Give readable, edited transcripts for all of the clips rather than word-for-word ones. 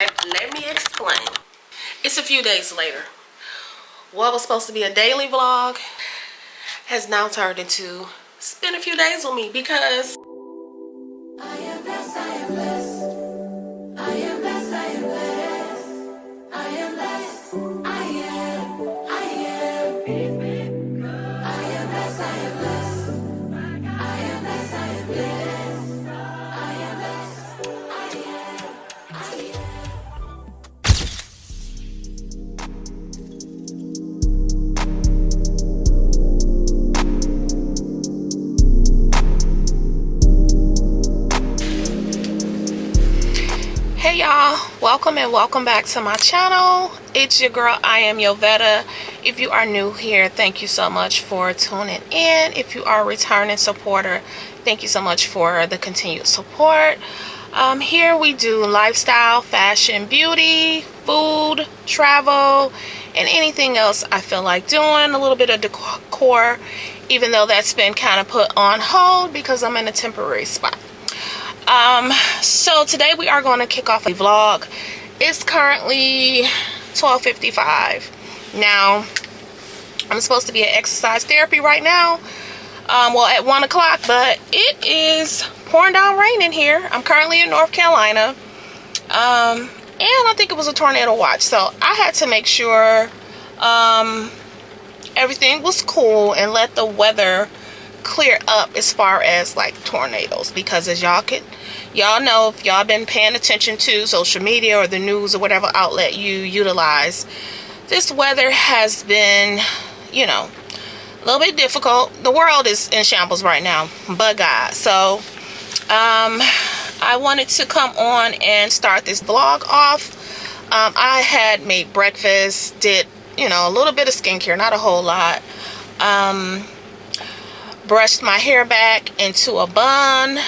Let me explain. It's a few days later. What was supposed to be a daily vlog has now turned into spend a few days with me because I am blessed, I am blessed. I am blessed, I am blessed. I am blessed. I am blessed, I am blessed. I am blessed, I am blessed. I am blessed, I am. Hey y'all, welcome back to my channel. It's your girl, I am Yovetta. If you are new here, thank you so much for tuning in. If you are a returning supporter, thank you so much for the continued support. Here we do lifestyle, fashion, beauty, food, travel, and anything else I feel like doing. A little bit of decor, even though that's been kind of put on hold because I'm in a temporary spot. So today we are going to kick off a vlog. It's currently 12:55. Now, I'm supposed to be at exercise therapy right now. Well, at 1 o'clock, but it is pouring down rain in here. I'm currently in North Carolina. And I think it was a tornado watch. So I had to make sure, everything was cool and let the weather clear up as far as like tornadoes, because as y'all know, if y'all been paying attention to social media or the news or whatever outlet you utilize, this weather has been, you know, a little bit difficult. The world is in shambles right now, but God. So I wanted to come on and start this vlog off. I had made breakfast, did, you know, a little bit of skincare, not a whole lot. Brushed my hair back into a bun.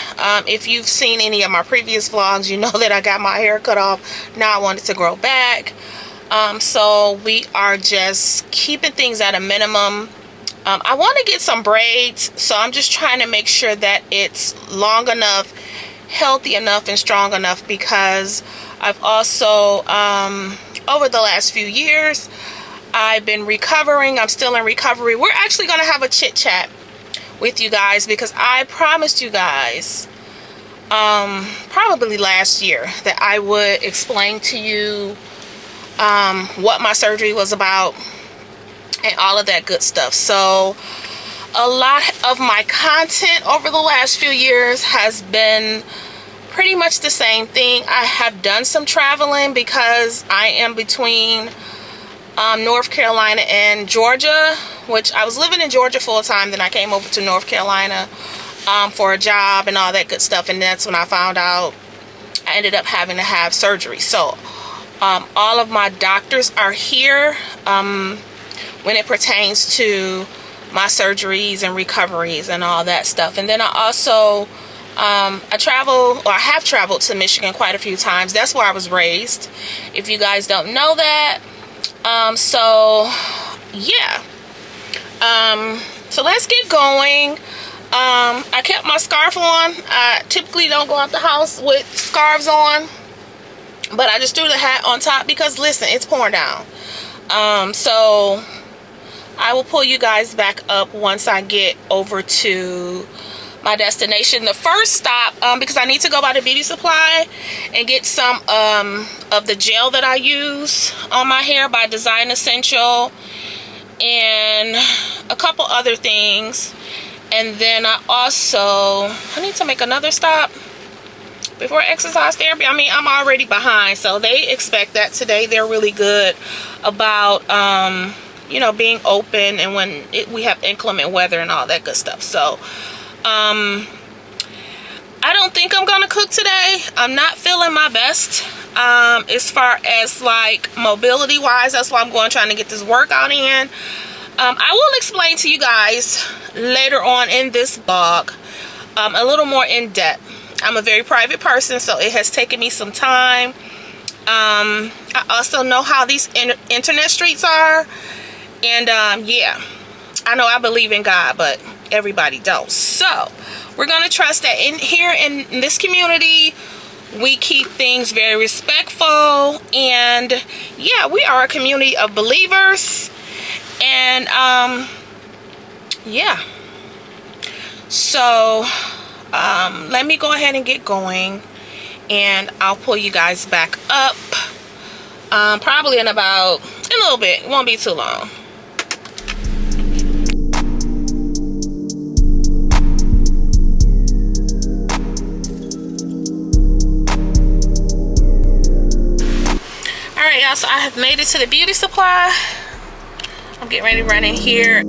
If you've seen any of my previous vlogs, you know that I got my hair cut off. Now I want it to grow back. So we are just keeping things at a minimum. I want to get some braids, so I'm just trying to make sure that it's long enough, healthy enough, and strong enough, because I've also, over the last few years, I've been recovering. I'm still in recovery. We're actually going to have a chit chat with you guys, because I promised you guys probably last year that I would explain to you what my surgery was about and all of that good stuff. So a lot of my content over the last few years has been pretty much the same thing. I have done some traveling because I am between North Carolina and Georgia, which I was living in Georgia full time. Then I came over to North Carolina for a job and all that good stuff. And that's when I found out I ended up having to have surgery. So all of my doctors are here when it pertains to my surgeries and recoveries and all that stuff. And then I also, I have traveled to Michigan quite a few times. That's where I was raised, if you guys don't know that. So yeah. So let's get going. I kept my scarf on. I typically don't go out the house with scarves on, but I just threw the hat on top because listen, it's pouring down. So I will pull you guys back up once I get over to my destination. The first stop, because I need to go by the beauty supply and get some of the gel that I use on my hair by Design Essential, and a couple other things. And then I need to make another stop before exercise therapy. I mean, I'm already behind, so they expect that today. They're really good about you know, being open, and when we have inclement weather and all that good stuff. So I don't think I'm gonna cook today. I'm not feeling my best as far as like mobility wise. That's why I'm trying to get this workout in. I will explain to you guys later on in this vlog a little more in depth. I'm a very private person, so it has taken me some time. I also know how these internet streets are, and yeah, I know I believe in God, but everybody don't. So we're gonna trust that in this community, We keep things very respectful, and yeah, we are a community of believers. And yeah, so let me go ahead and get going, and I'll pull you guys back up probably in about a little bit. It won't be too long. Alright, y'all, so I have made it to the beauty supply. I'm getting ready to run in here.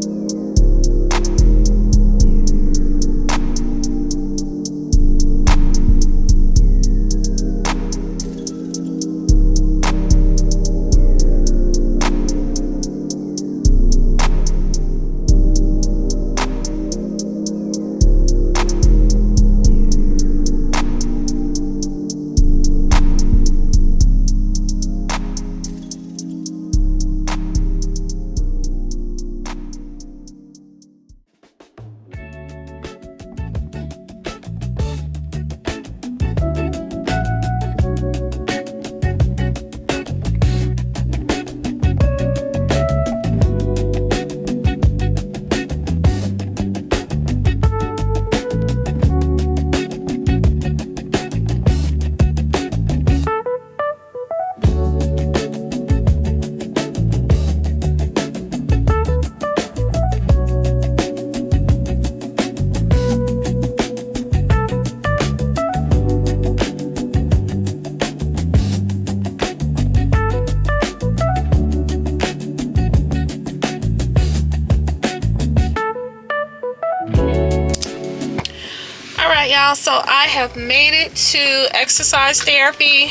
Y'all, so I have made it to exercise therapy.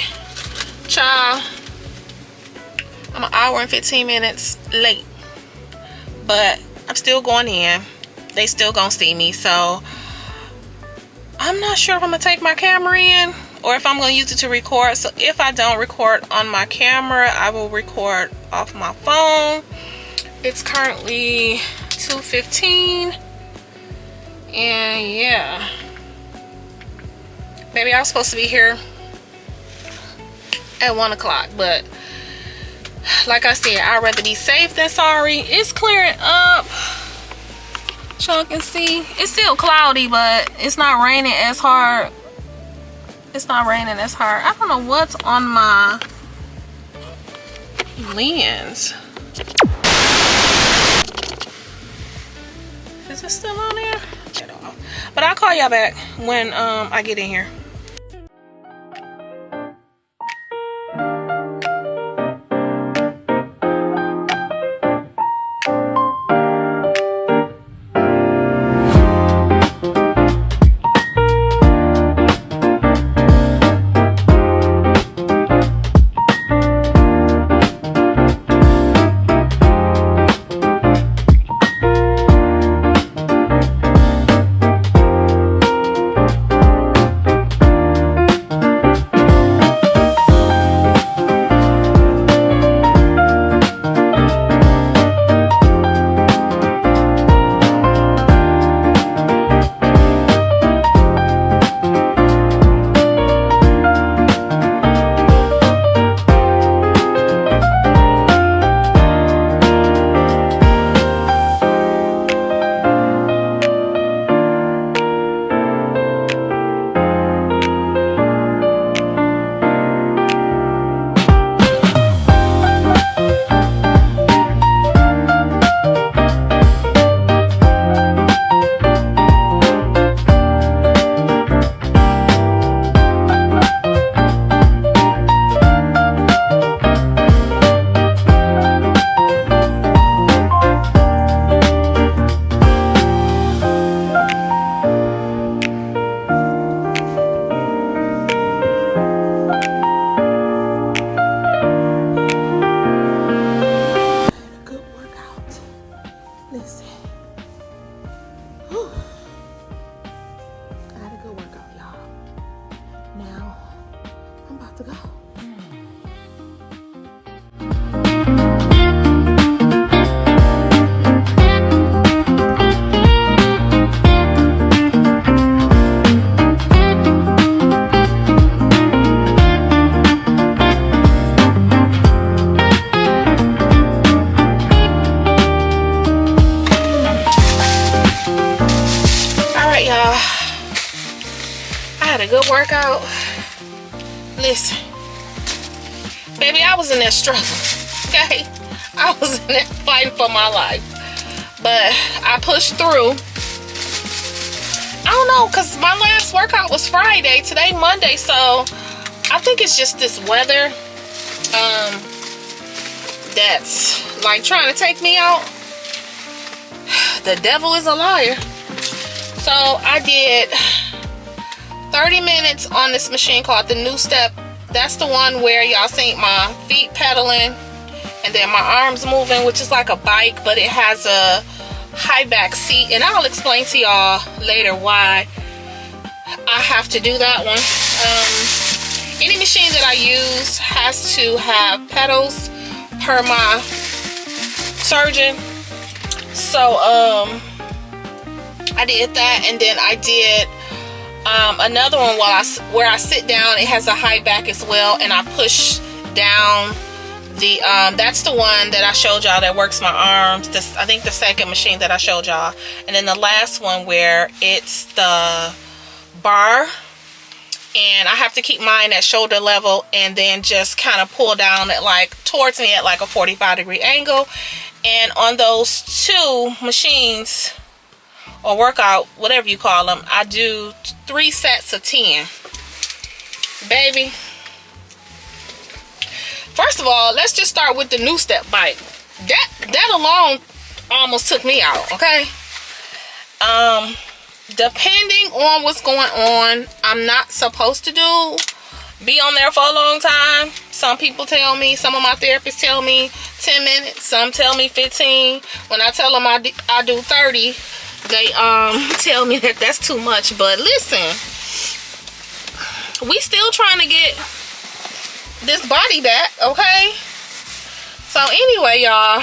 Child, I'm an hour and 15 minutes late, but I'm still going in. They still gonna see me, so I'm not sure if I'm gonna take my camera in or if I'm gonna use it to record. So if I don't record on my camera, I will record off my phone. It's currently 2:15, and yeah, maybe I was supposed to be here at 1 o'clock, but like I said, I'd rather be safe than sorry. It's clearing up. Y'all can see it's still cloudy, but it's not raining as hard. It's not raining as hard. I don't know what's on my lens. Is it still on there? But I'll call y'all back when I get in here. good workout. Listen, baby, I was in there struggling, okay? I was in there fighting for my life. But I pushed through. I don't know, because my last workout was Friday. Today, Monday. So, I think it's just this weather that's like trying to take me out. The devil is a liar. So, I did 30 minutes on this machine called the New Step. That's the one where y'all seen my feet pedaling and then my arms moving, which is like a bike, but it has a high back seat, and I'll explain to y'all later why I have to do that one. Any machine that I use has to have pedals per my surgeon. So I did that, and then I did another one where I sit down. It has a high back as well, and I push down the that's the one that I showed y'all that works my arms. This, I think, the second machine that I showed y'all. And then the last one where it's the bar, and I have to keep mine at shoulder level and then just kind of pull down at like towards me at like a 45-degree angle. And on those two machines, or workout, whatever you call them, I do 3 sets of 10. Baby, first of all, let's just start with the New Step bike. That alone almost took me out, okay? Depending on what's going on, I'm not supposed to be on there for a long time. Some people tell me, some of my therapists tell me 10 minutes, some tell me 15. When I tell them I do 30, they tell me that that's too much. But listen, we still trying to get this body back, okay? So anyway, y'all,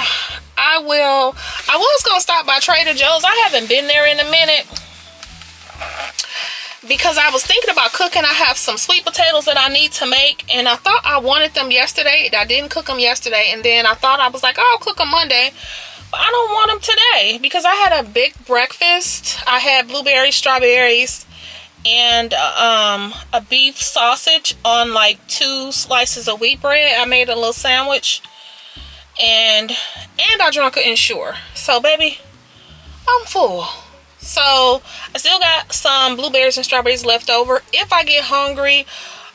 I was gonna stop by Trader Joe's. I haven't been there in a minute because I was thinking about cooking. I have some sweet potatoes that I need to make, and I thought I wanted them yesterday. I didn't cook them yesterday, and then I thought, I was like, oh, I'll cook them Monday, but I don't want them today because I had a big breakfast. I had blueberries, strawberries, and a beef sausage on like 2 slices of wheat bread. I made a little sandwich, and I drank an Ensure. So baby, I'm full. So I still got some blueberries and strawberries left over. If I get hungry,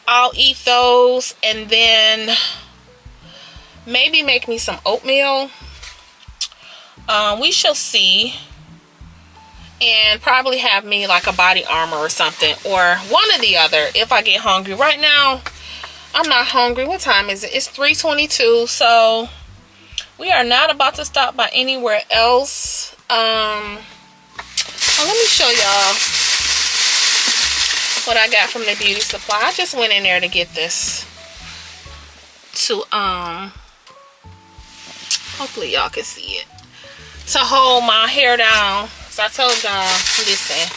I'll eat those, and then maybe make me some oatmeal. We shall see. And probably have me like a body armor or something, or one or the other if I get hungry. Right now, I'm not hungry. What time is it? It's 3:22, so we are not about to stop by anywhere else. Let me show y'all what I got from the beauty supply. I just went in there to get this to hopefully y'all can see it, to hold my hair down. So I told y'all, listen,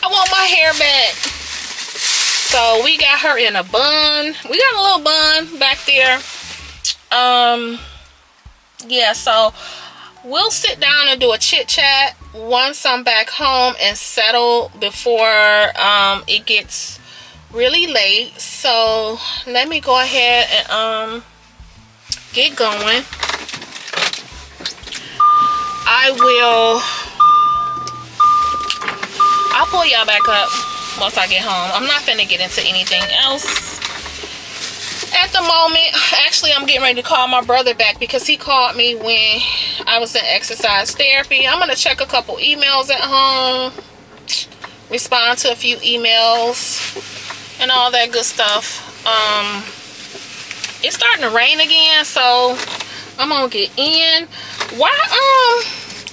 I want my hair back. So we got her in a bun. We got a little bun back there. Yeah, so we'll sit down and do a chit chat once I'm back home and settle before it gets really late. So let me go ahead and get going. I'll pull y'all back up once I get home. I'm not finna get into anything else at the moment. Actually, I'm getting ready to call my brother back because he called me when I was in exercise therapy. I'm gonna check a couple emails at home, respond to a few emails, and all that good stuff. It's starting to rain again, so I'm gonna get in. Why?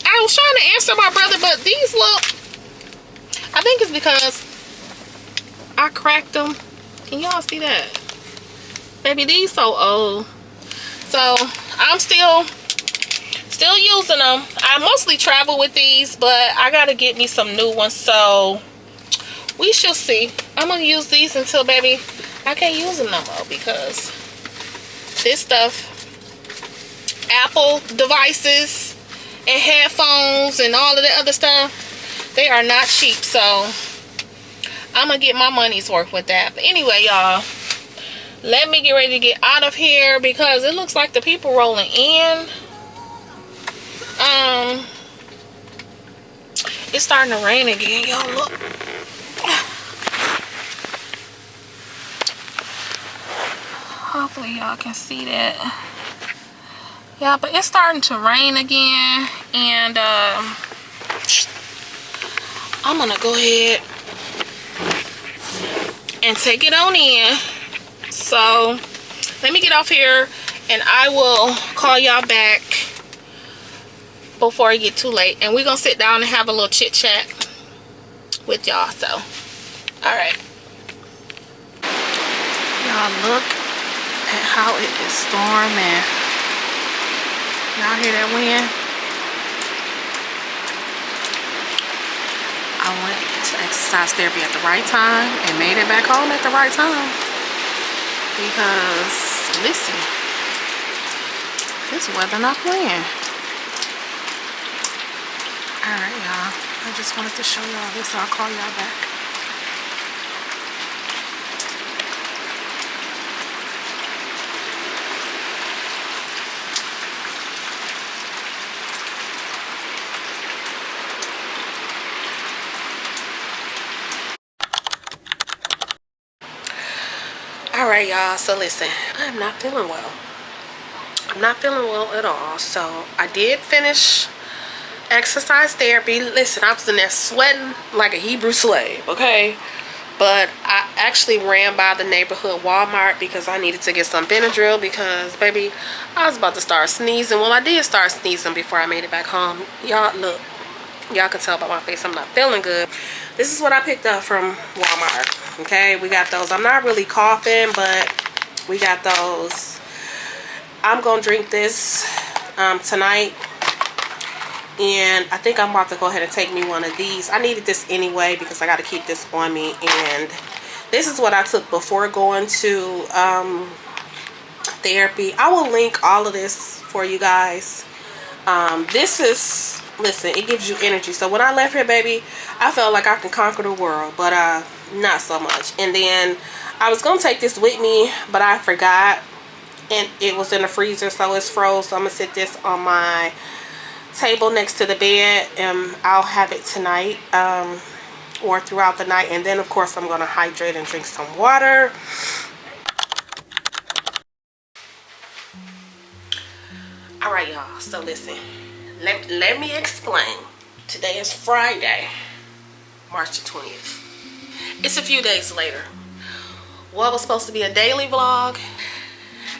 I was trying to answer my brother, but these look. I think it's because I cracked them. Can y'all see that? Baby, these so old. So I'm still using them. I mostly travel with these, but I gotta get me some new ones. So we shall see. I'm gonna use these until, baby, I can't use them no more because this stuff, Apple devices and headphones and all of the other stuff, they are not cheap. So I'm gonna get my money's worth with that. But anyway, y'all, let me get ready to get out of here because it looks like the people rolling in. It's starting to rain again, y'all. Look. Hopefully y'all can see that. Yeah, but it's starting to rain again, and I'm gonna go ahead and take it on in. So let me get off here, and I will call y'all back before it get too late, and we're gonna sit down and have a little chit chat with y'all. So all right, y'all, look at how it is storming. Y'all hear that wind? I went to exercise therapy at the right time and made it back home at the right time, because listen, this weather not playing. Alright, y'all, I just wanted to show y'all this, so I'll call y'all back. Alright, y'all, so listen, I'm not feeling well. I'm not feeling well at all. So I did finish exercise therapy. Listen, I was in there sweating like a Hebrew slave, okay? But I actually ran by the neighborhood Walmart because I needed to get some Benadryl, because baby, I was about to start sneezing. Well, I did start sneezing before I made it back home. Y'all, look, y'all can tell by my face I'm not feeling good. This is what I picked up from Walmart, okay? We got those. I'm not really coughing, but we got those. I'm gonna drink this tonight, and I think I'm about to go ahead and take me one of these. I needed this anyway because I got to keep this on me, and this is what I took before going to therapy. I will link all of this for you guys. This is, listen, it gives you energy. So when I left here, baby, I felt like I could conquer the world, but not so much. And then I was gonna take this with me, but I forgot, and it was in the freezer, so it's froze. So I'm gonna sit this on my table next to the bed, and I'll have it tonight or throughout the night. And then of course I'm gonna hydrate and drink some water. All right, y'all, so listen, let me explain. Today is Friday, March the 20th. It's a few days later. What was supposed to be a daily vlog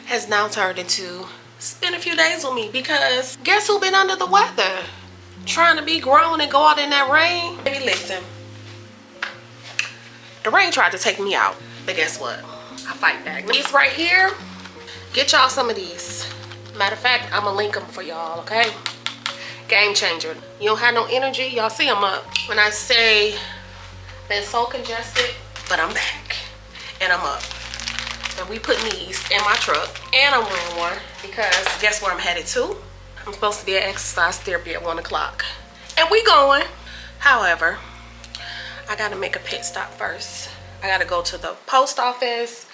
has now turned into spend a few days with me, because guess who been under the weather? Trying to be grown and go out in that rain? Baby, listen, the rain tried to take me out, but guess what? I fight back. These right here, get y'all some of these. Matter of fact, I'm gonna link them for y'all, okay? Game changer. You don't have no energy, y'all see I'm up. When I say been so congested, but I'm back and I'm up. And we putting these in my truck, and I'm wearing one because guess where I'm headed to? I'm supposed to be at exercise therapy at 1 o'clock, and we going. However, I gotta make a pit stop first. I gotta go to the post office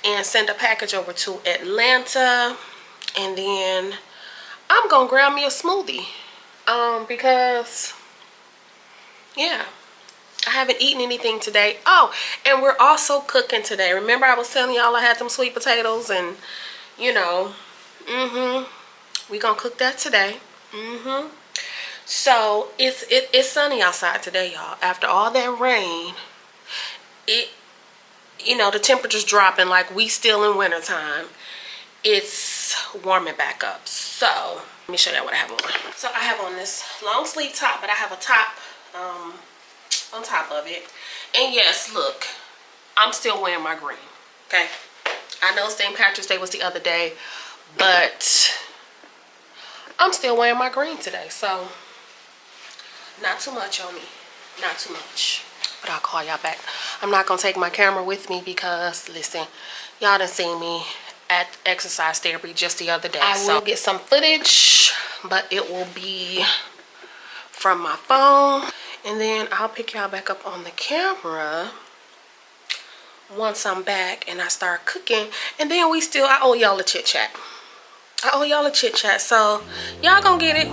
and send a package over to Atlanta, and then I'm gonna grab me a smoothie because yeah, I haven't eaten anything today. Oh, and we're also cooking today. Remember I was telling y'all I had them sweet potatoes, and you know, we gonna cook that today. So it's sunny outside today, y'all. After all that rain, you know, the temperature's dropping, like we still in winter time. It's warming back up. So let me show y'all what I have on. So I have on this long sleeve top, but I have a top on top of it. And yes, look, I'm still wearing my green, okay? I know St. Patrick's Day was the other day, but I'm still wearing my green today. So not too much on me, not too much. But I'll call y'all back. I'm not gonna take my camera with me because listen, y'all done seen me at exercise therapy just the other day. I will get some footage, but it will be from my phone, and then I'll pick y'all back up on the camera once I'm back and I start cooking. And then I owe y'all a chit chat. So y'all gonna get it.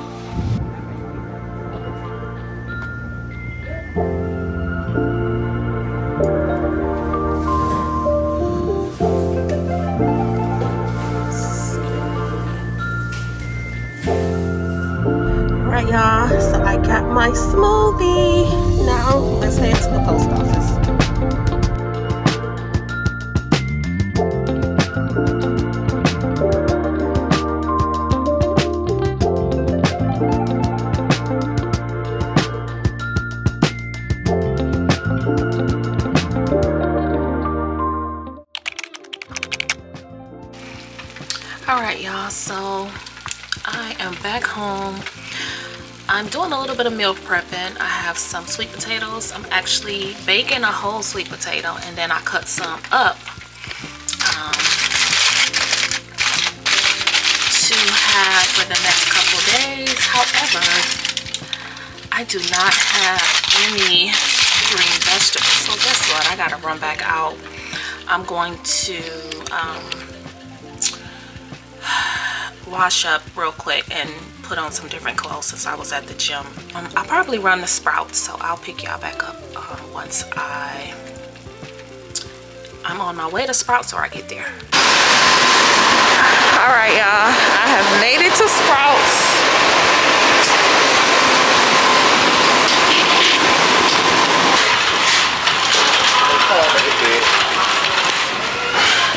Alright y'all, so I got my smoothie. Now let's head to the post office. Alright y'all, so I am back home. I'm doing a little bit of meal prepping. I have some sweet potatoes. I'm actually baking a whole sweet potato and then I cut some up to have for the next couple days. However, I do not have any green vegetables. So guess what? I gotta run back out. I'm going to wash up real quick and put on some different clothes since I was at the gym. I'll probably run the Sprouts, so I'll pick y'all back up once I'm on my way to Sprouts or I get there. All right, y'all, I have made it to Sprouts.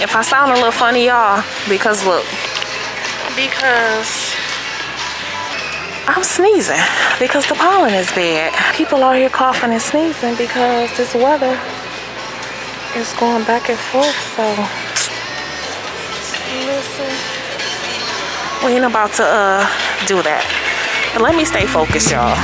If I sound a little funny, y'all, because look, because I'm sneezing because the pollen is bad. People are here coughing and sneezing because this weather is going back and forth. So listen, we ain't about to do that. But let me stay focused, y'all.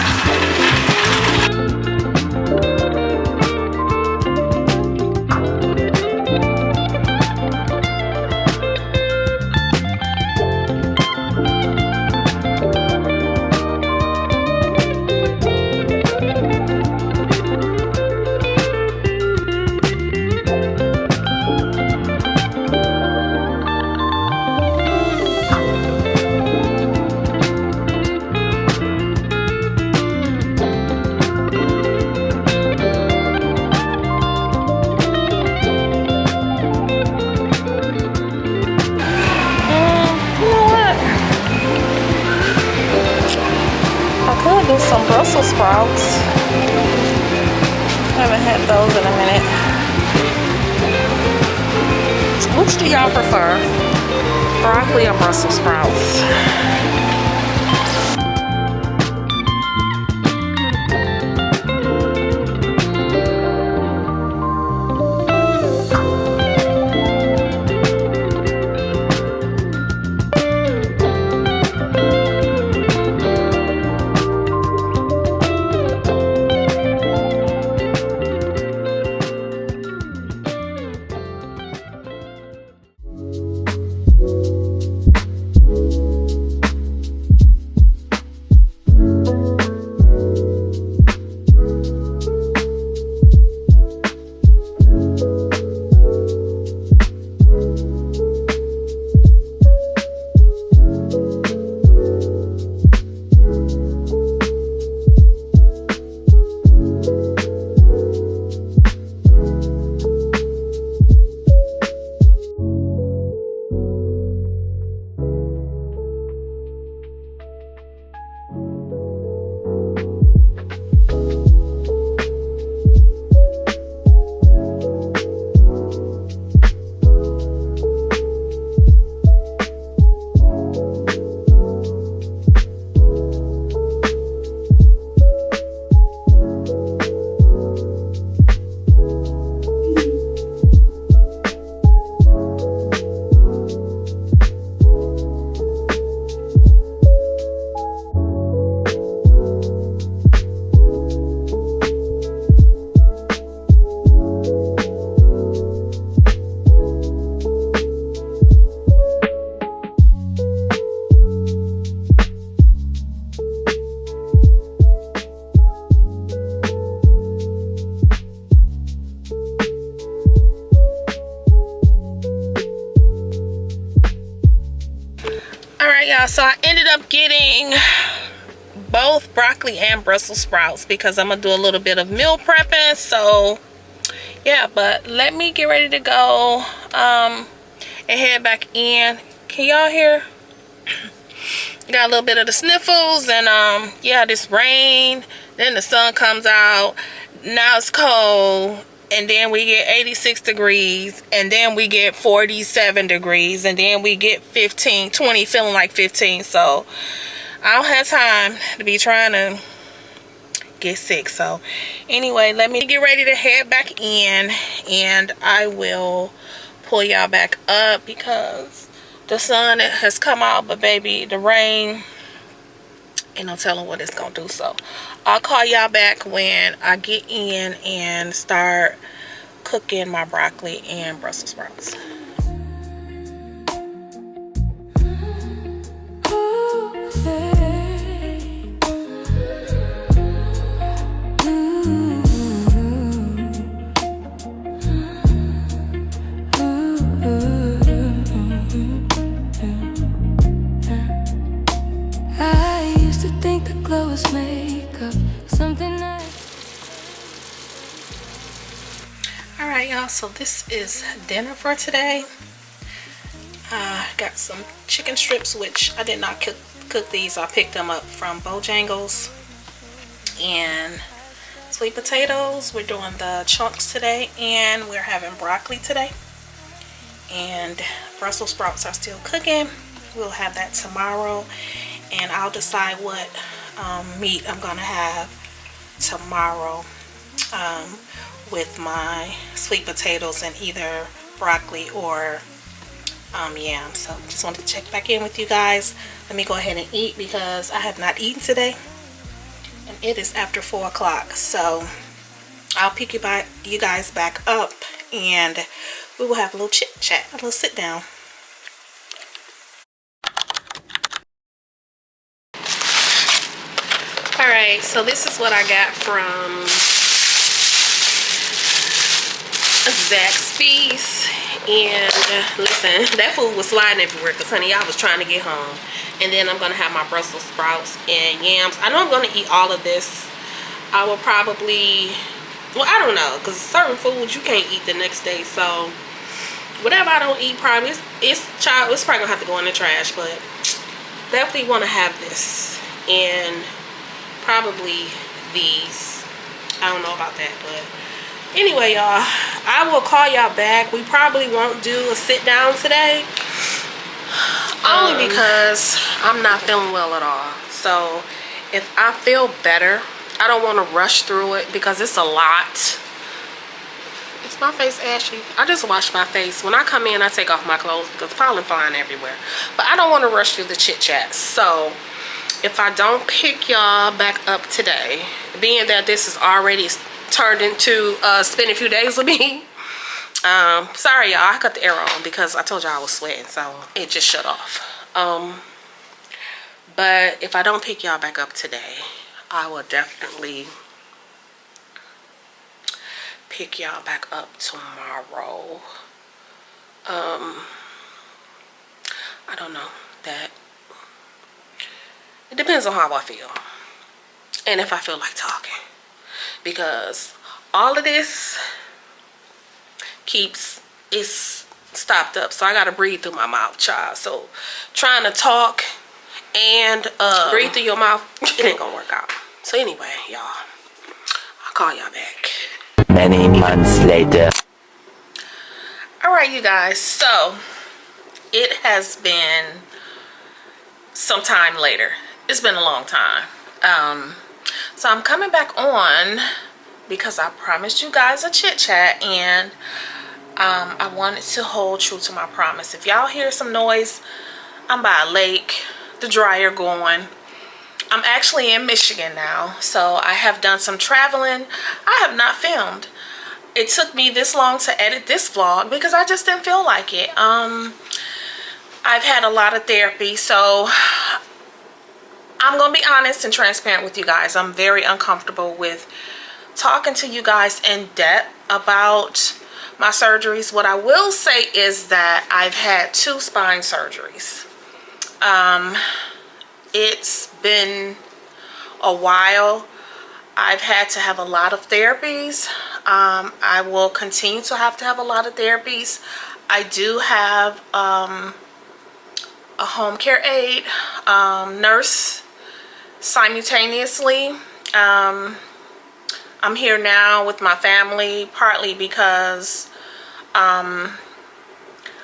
Some Brussels sprouts. Haven't had those in a minute. Which do y'all prefer? Broccoli or Brussels sprouts? right, y'all, so I ended up getting both broccoli and Brussels sprouts because I'm gonna do a little bit of meal prepping. So yeah, but let me get ready to go and head back in. Can y'all hear? Got a little bit of the sniffles, and yeah, this rain, then the sun comes out, now it's cold, and then we get 86 degrees, and then we get 47 degrees, and then we get 15, 20, feeling like 15. So I don't have time to be trying to get sick. So anyway, let me get ready to head back in, and I will pull y'all back up because the sun has come out, but baby, the rain, ain't no telling what it's gonna do. So I'll call y'all back when I get in and start cooking my broccoli and Brussels sprouts. Alright, y'all, so this is dinner for today. Got some chicken strips, which I did not cook these. I picked them up from Bojangles. And sweet potatoes. We're doing the chunks today, and we're having broccoli today. And Brussels sprouts are still cooking. We'll have that tomorrow, and I'll decide what meat I'm gonna have tomorrow with my sweet potatoes and either broccoli or yam. So just wanted to check back in with you guys. Let me go ahead and eat because I have not eaten today, and it is after 4 o'clock. So I'll pick you guys back up, and we will have a little chit chat, a little sit down. Alright, so this is what I got from Zaxby's. And listen, that food was sliding everywhere because, honey, I was trying to get home. And then I'm going to have my Brussels sprouts and yams. I know I'm going to eat all of this. I will probably, well, I don't know, because certain foods you can't eat the next day. So whatever I don't eat, probably it's probably going to have to go in the trash. But definitely want to have this. And probably these. I don't know about that, but anyway, y'all, I will call y'all back. We probably won't do a sit down today, only because I'm not feeling well at all. So if I feel better, I don't want to rush through it because it's a lot. Is my face ashy? I just washed my face. When I come in, I take off my clothes because pollen flying everywhere. But I don't want to rush through the chit chat. So if I don't pick y'all back up today, being that this is already turned into spend a few days with me, sorry y'all, I cut the air on because I told y'all I was sweating, so it just shut off. But if I don't pick y'all back up today, I will definitely pick y'all back up tomorrow. I don't know, that it depends on how I feel and if I feel like talking, because all of this it's stopped up, so I gotta breathe through my mouth, child. So trying to talk and breathe through your mouth, it ain't gonna work out. So anyway, y'all, I'll call y'all back many months later. All right, you guys, so it has been some time later. It's been a long time. So I'm coming back on because I promised you guys a chit chat, and I wanted to hold true to my promise. If y'all hear some noise, I'm by a lake, the dryer going. I'm actually in Michigan now, so I have done some traveling. I have not filmed. It took me this long to edit this vlog because I just didn't feel like it. I've had a lot of therapy, so I'm gonna be honest and transparent with you guys. I'm very uncomfortable with talking to you guys in depth about my surgeries. What I will say is that I've had 2 spine surgeries. It's been a while. I've had to have a lot of therapies. I will continue to have a lot of therapies. I do have a home care aide, nurse simultaneously. I'm here now with my family, partly because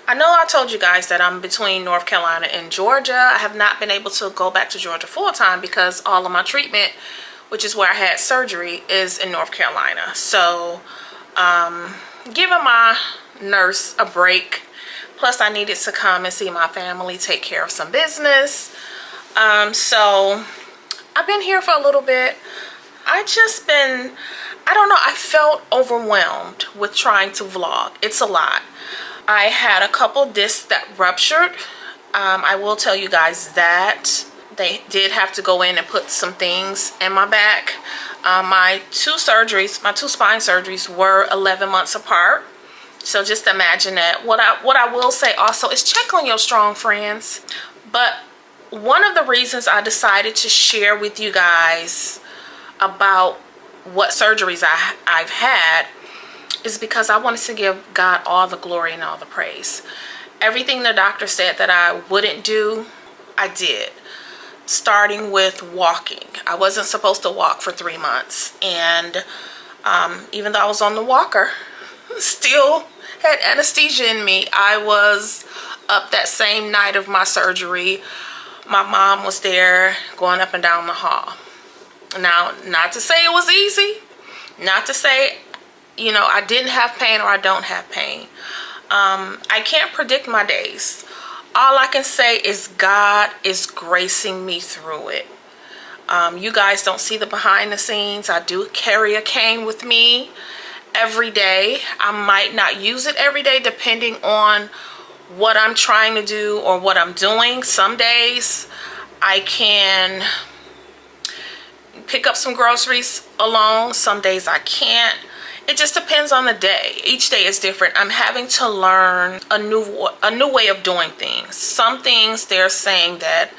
I know I told you guys that I'm between North Carolina and Georgia. I have not been able to go back to Georgia full time because all of my treatment, which is where I had surgery, is in North Carolina. So giving my nurse a break. Plus I needed to come and see my family, take care of some business. So I've been here for a little bit. I don't know, I felt overwhelmed with trying to vlog. It's a lot. I had a couple discs that ruptured. I will tell you guys that they did have to go in and put some things in my back. My two spine surgeries were 11 months apart. So just imagine that. What I will say also is check on your strong friends. But one of the reasons I decided to share with you guys about what surgeries I've had is because I wanted to give God all the glory and all the praise. Everything the doctor said that I wouldn't do, I did. Starting with walking. I wasn't supposed to walk for 3 months. And even though I was on the walker, still had anesthesia in me. I was up that same night of my surgery. My mom was there going up and down the hall. Now, not to say it was easy. Not to say, you know, I didn't have pain or I don't have pain. I can't predict my days. All I can say is God is gracing me through it. You guys don't see the behind the scenes. I do carry a cane with me every day. I might not use it every day depending on what I'm trying to do or what I'm doing. Some days I can pick up some groceries alone. Some days I can't. It just depends on the day. Each day is different. I'm having to learn a new way of doing things. Some things they're saying that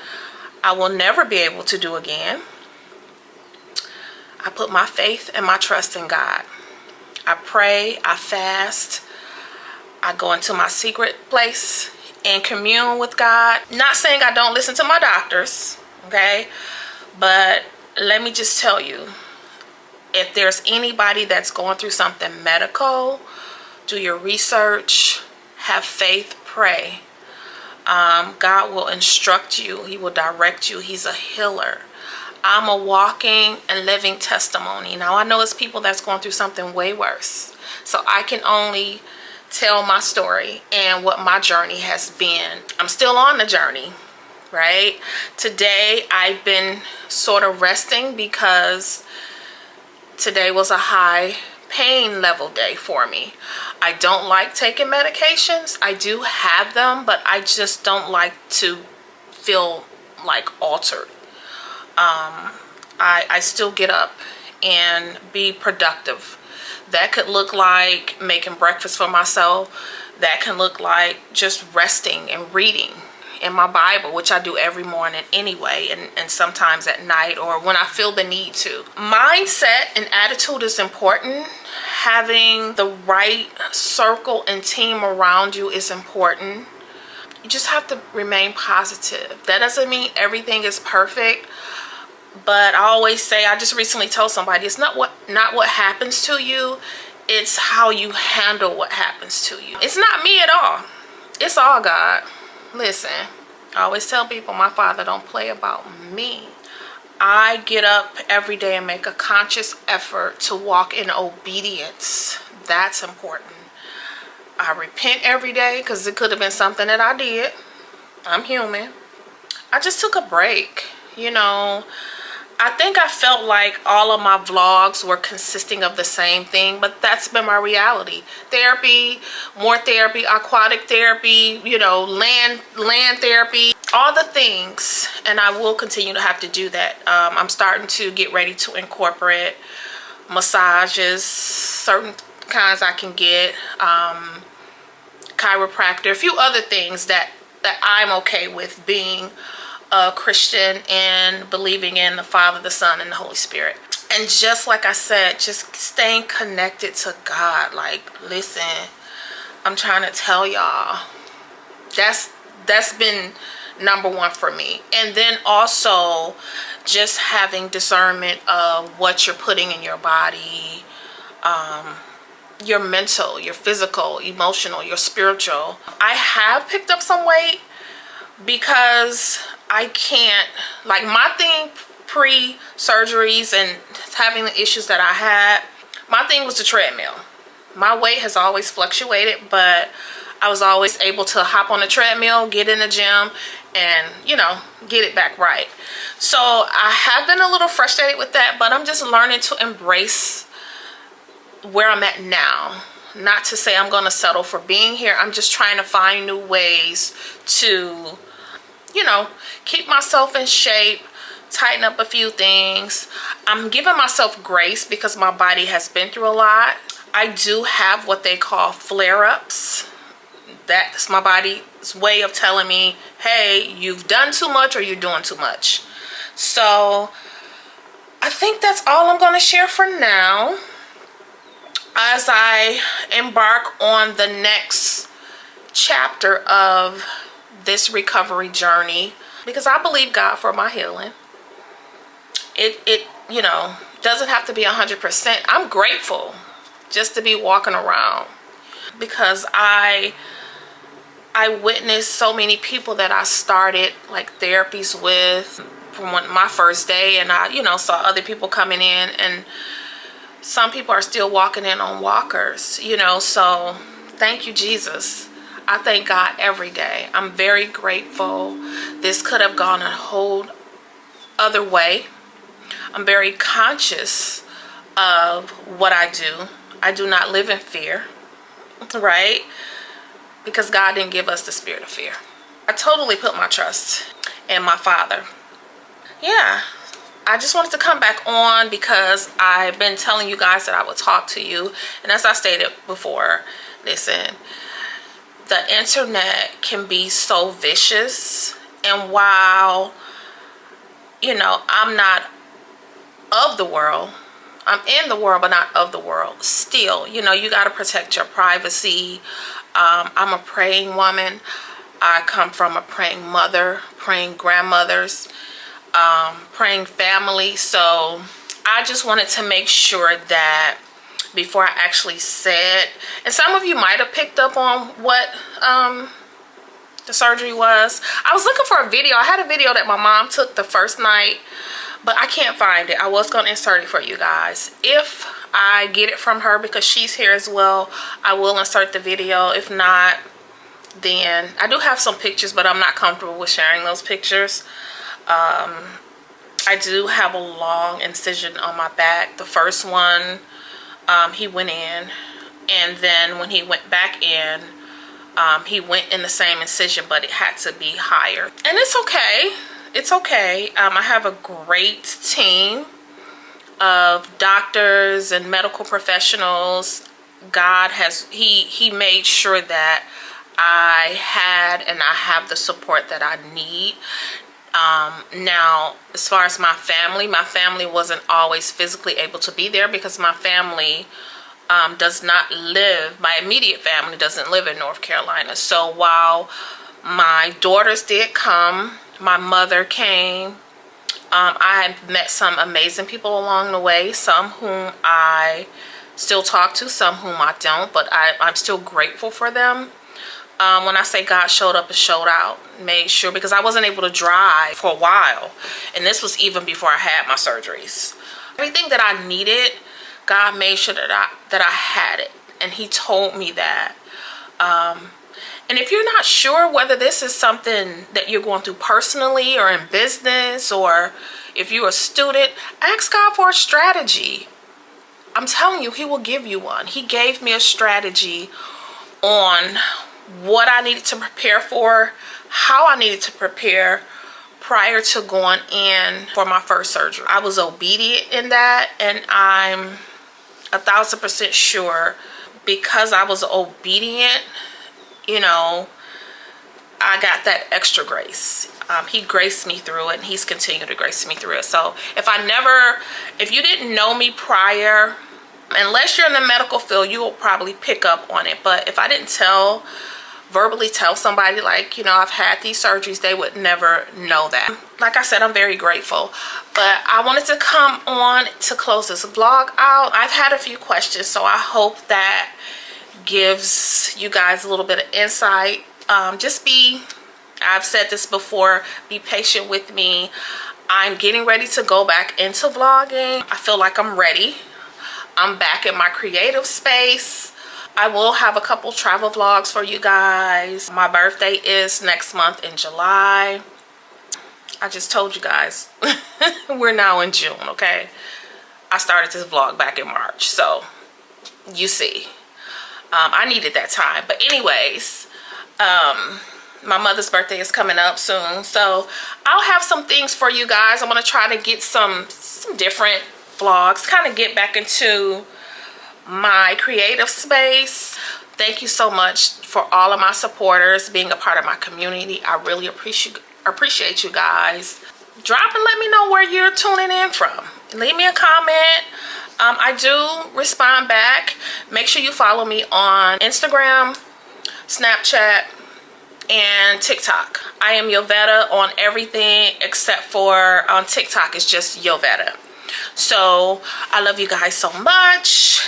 I will never be able to do again. I put my faith and my trust in God. I pray, I fast, I go into my secret place and commune with God. Not saying I don't listen to my doctors, okay? But let me just tell you, if there's anybody that's going through something medical, do your research, have faith, pray. God will instruct you. He will direct you. He's a healer. I'm a walking and living testimony. Now, I know it's people that's going through something way worse. So I can only tell my story and what my journey has been. I'm still on the journey, right? Today, I've been sort of resting because today was a high pain level day for me. I don't like taking medications. I do have them, but I just don't like to feel like altered. I still get up and be productive. That could look like making breakfast for myself. That can look like just resting and reading in my Bible, which I do every morning anyway, and sometimes at night or when I feel the need to. Mindset and attitude is important. Having the right circle and team around you is important. You just have to remain positive. That doesn't mean everything is perfect, but I always say, I just recently told somebody, it's not what happens to you, it's how you handle what happens to you. It's not me at all. It's all God. Listen, I always tell people my Father don't play about me. I get up every day and make a conscious effort to walk in obedience. That's important. I repent every day because it could have been something that I did. I'm human. I just took a break, you know. I think I felt like all of my vlogs were consisting of the same thing, but that's been my reality. Therapy, more therapy, aquatic therapy, you know, land therapy, all the things, and I will continue to have to do that. I'm starting to get ready to incorporate massages, certain kinds I can get, chiropractor, a few other things that that I'm okay with being a Christian and believing in the Father, the Son, and the Holy Spirit. And just like I said, just staying connected to God. Like, listen, I'm trying to tell y'all, that's been number one for me. And then also just having discernment of what you're putting in your body, your mental, your physical, emotional, your spiritual. I have picked up some weight because I can't, like, my thing pre-surgeries and having the issues that I had, my thing was the treadmill. My weight has always fluctuated, but I was always able to hop on the treadmill, get in the gym, and, you know, get it back right. So I have been a little frustrated with that, but I'm just learning to embrace where I'm at now. Not to say I'm going to settle for being here. I'm just trying to find new ways to, you know, keep myself in shape, tighten up a few things. I'm giving myself grace because my body has been through a lot. I do have what they call flare-ups. That's my body's way of telling me, hey, you've done too much or you're doing too much. So I think that's all I'm going to share for now as I embark on the next chapter of this recovery journey, because I believe God for my healing. It you know, doesn't have to be 100%. I'm grateful just to be walking around, because I witnessed so many people that I started like therapies with from my first day, and I, you know, saw other people coming in, and some people are still walking in on walkers, you know. So thank you, Jesus. I thank God every day. I'm very grateful. This could have gone a whole other way. I'm very conscious of what I do. I do not live in fear, right? Because God didn't give us the spirit of fear. I totally put my trust in my Father. Yeah, I just wanted to come back on because I've been telling you guys that I would talk to you. And as I stated before, listen, the internet can be so vicious. And while, you know, I'm not of the world, I'm in the world, but not of the world. Still, you know, you got to protect your privacy. I'm a praying woman. I come from a praying mother, praying grandmothers, praying family. So I just wanted to make sure that before I actually said, and some of you might have picked up on what the surgery was. I was looking for a video. I had a video that my mom took the first night, but I can't find it. I was going to insert it for you guys. If I get it from her, because she's here as well, I will insert the video. If not, then I do have some pictures, but I'm not comfortable with sharing those pictures. I do have a long incision on my back. The first one, he went in, and then when he went back in, he went in the same incision, but it had to be higher. And it's okay. It's okay. I have a great team of doctors and medical professionals. God has, he made sure that I had and I have the support that I need. Now, as far as my family wasn't always physically able to be there because my family does not live, my immediate family doesn't live in North Carolina. So while my daughters did come, my mother came, I had met some amazing people along the way, some whom I still talk to, some whom I don't, but I'm still grateful for them. When I say God showed up and showed out, made sure, because I wasn't able to drive for a while, and this was even before I had my surgeries. Everything that I needed, God made sure that I had it, and he told me that. And if you're not sure whether this is something that you're going through personally or in business, or if you're a student, ask God for a strategy. I'm telling you, he will give you one. He gave me a strategy on what I needed to prepare for, how I needed to prepare prior to going in for my first surgery. I was obedient in that, and I'm 1000% sure because I was obedient, you know, I got that extra grace. He graced me through it, and he's continued to grace me through it. So if you didn't know me prior, unless you're in the medical field, you will probably pick up on it. But if I didn't verbally tell somebody, like, you know, I've had these surgeries, they would never know that. Like I said, I'm very grateful. But I wanted to come on to close this vlog out. I've had a few questions, so I hope that gives you guys a little bit of insight. I've said this before, be patient with me. I'm getting ready to go back into vlogging. I feel like I'm ready. I'm back in my creative space. I will have a couple travel vlogs for you guys. My birthday is next month in July. I just told you guys, we're now in June, okay? I started this vlog back in March, so you see. I needed that time. But anyways, my mother's birthday is coming up soon, so I'll have some things for you guys. I'm going to try to get some different vlogs, kind of get back into my creative space. Thank you so much for all of my supporters being a part of my community. I really appreciate you guys. Drop and let me know where you're tuning in from. Leave me a comment. I do respond back. Make sure you follow me on Instagram, Snapchat, and TikTok. I am Yovetta on everything except for on TikTok. It's just Yovetta. So I love you guys so much.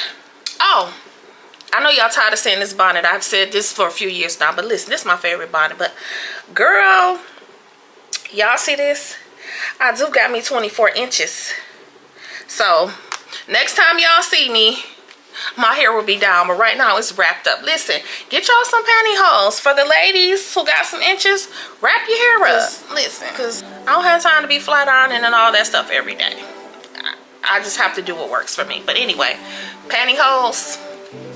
Oh, I know y'all tired of seeing this bonnet. I've said this for a few years now, but listen, this is my favorite bonnet. But girl, y'all see this? I do got me 24 inches. So next time y'all see me, my hair will be down, but right now it's wrapped up. Listen, get y'all some pantyhose. For the ladies who got some inches, wrap your hair up. Listen, because I don't have time to be flat ironing and all that stuff every day. I just have to do what works for me. But anyway, pantyhose,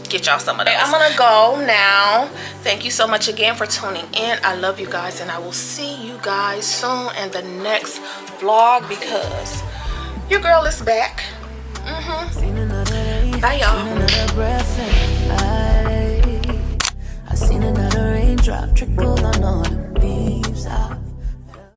get y'all some of those. I'm gonna go now. Thank you so much again for tuning in. I love you guys, and I will see you guys soon in the next vlog, because your girl is back. Bye, y'all. I seen another raindrop trickle on all the leaves.